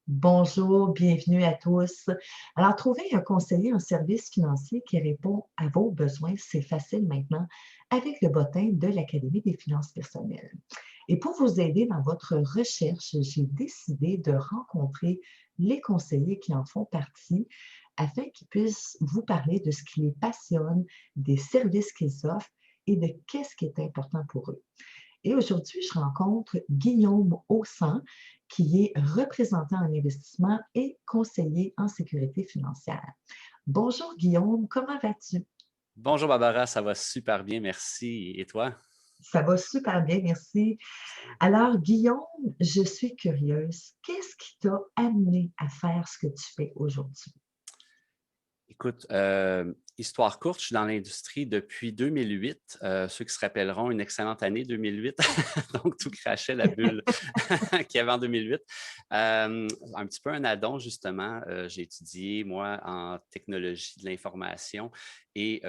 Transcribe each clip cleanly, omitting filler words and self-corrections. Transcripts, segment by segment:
Bonjour, bienvenue à tous. Alors, trouver un conseiller en services financiers qui répond à vos besoins, c'est facile maintenant avec le bottin de l'Académie des finances personnelles. Et pour vous aider dans votre recherche, j'ai décidé de rencontrer les conseillers qui en font partie afin qu'ils puissent vous parler de ce qui les passionne, des services qu'ils offrent et de qu'est-ce qui est important pour eux. Et aujourd'hui, je rencontre Guillaume Haussan, qui est représentant en investissement et conseiller en sécurité financière. Bonjour Guillaume, comment vas-tu? Bonjour Barbara, ça va super bien, merci. Et toi? Ça va super bien, merci. Alors Guillaume, je suis curieuse. Qu'est-ce qui t'a amené à faire ce que tu fais aujourd'hui? Écoute, histoire courte, je suis dans l'industrie depuis 2008. Ceux qui se rappelleront, une excellente année 2008. Donc, tout crachait la bulle qu'il y avait en 2008. Un petit peu un addon, justement. J'ai étudié, moi, en technologie de l'information et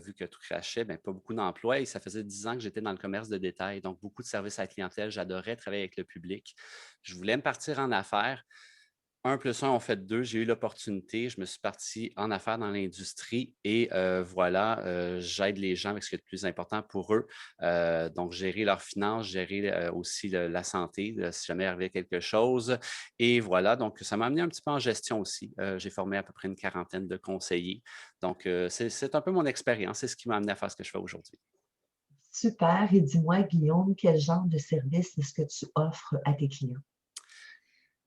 vu que tout crachait, ben, pas beaucoup d'emplois et ça faisait 10 ans que j'étais dans le commerce de détail. Donc, beaucoup de services à la clientèle. J'adorais travailler avec le public. Je voulais me partir en affaires. Un plus un ont fait deux. J'ai eu l'opportunité. Je me suis parti en affaires dans l'industrie et voilà, j'aide les gens avec ce qui est le plus important pour eux. Donc, gérer leurs finances, gérer aussi la santé, si jamais il arrivait quelque chose. Et voilà, donc ça m'a amené un petit peu en gestion aussi. J'ai formé à peu près une quarantaine de conseillers. Donc, c'est un peu mon expérience. C'est ce qui m'a amené à faire ce que je fais aujourd'hui. Super. Et dis-moi, Guillaume, quel genre de service est-ce que tu offres à tes clients?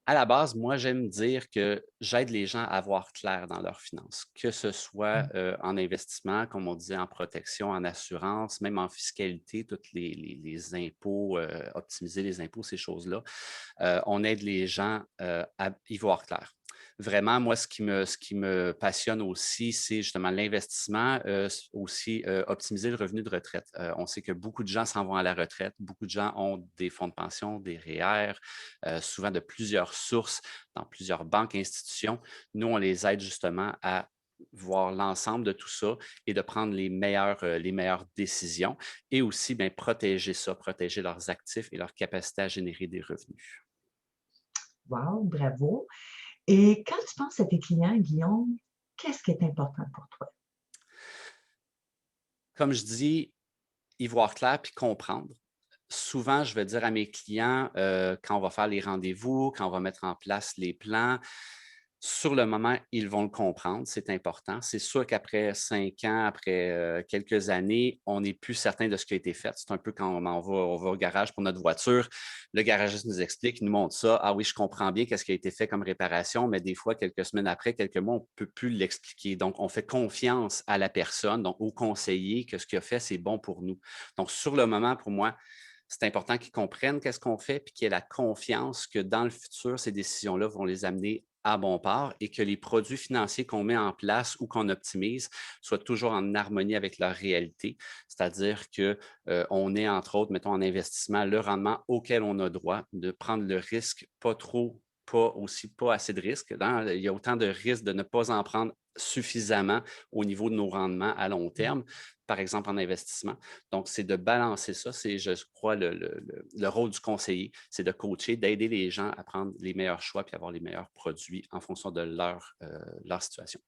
À la base, moi, j'aime dire que j'aide les gens à voir clair dans leurs finances, que ce soit en investissement, comme on disait, en protection, en assurance, même en fiscalité, tous les impôts, optimiser les impôts, ces choses-là. On aide les gens à y voir clair. Vraiment, moi, ce qui me passionne aussi, c'est justement l'investissement, aussi optimiser le revenu de retraite. On sait que beaucoup de gens s'en vont à la retraite, beaucoup de gens ont des fonds de pension, des REER, souvent de plusieurs sources, dans plusieurs banques, institutions. Nous, on les aide justement à voir l'ensemble de tout ça et de prendre les meilleures décisions et aussi bien, protéger ça, protéger leurs actifs et leur capacité à générer des revenus. Wow, bravo. Et quand tu penses à tes clients, Guillaume, qu'est-ce qui est important pour toi? Comme je dis, y voir clair puis comprendre. Souvent, je vais dire à mes clients, quand on va faire les rendez-vous, quand on va mettre en place les plans, sur le moment, ils vont le comprendre, c'est important. C'est sûr qu'après 5 ans, après quelques années, on n'est plus certain de ce qui a été fait. C'est un peu quand on va au garage pour notre voiture, le garagiste nous explique, il nous montre ça. Ah oui, je comprends bien qu'est-ce qui a été fait comme réparation, mais des fois, quelques semaines après, quelques mois, on ne peut plus l'expliquer. Donc, on fait confiance à la personne, donc au conseiller, que ce qu'il a fait, c'est bon pour nous. Donc, sur le moment, pour moi, c'est important qu'ils comprennent qu'est-ce qu'on fait, puis qu'ils aient la confiance que dans le futur, ces décisions-là vont les amener à bon port et que les produits financiers qu'on met en place ou qu'on optimise soient toujours en harmonie avec leur réalité. C'est-à-dire que on est, entre autres, mettons en investissement, le rendement auquel on a droit, de prendre le risque pas trop, pas aussi, pas assez de risques. Il y a autant de risques de ne pas en prendre suffisamment au niveau de nos rendements à long terme, par exemple en investissement. Donc, c'est de balancer ça. C'est, je crois, le rôle du conseiller, c'est de coacher, d'aider les gens à prendre les meilleurs choix puis avoir les meilleurs produits en fonction de leur situation.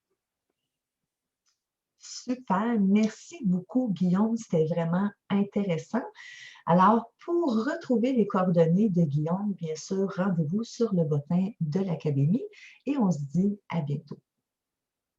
Super, merci beaucoup, Guillaume. C'était vraiment intéressant. Alors, pour retrouver les coordonnées de Guillaume, bien sûr, rendez-vous sur le bottin de l'Académie et on se dit à bientôt.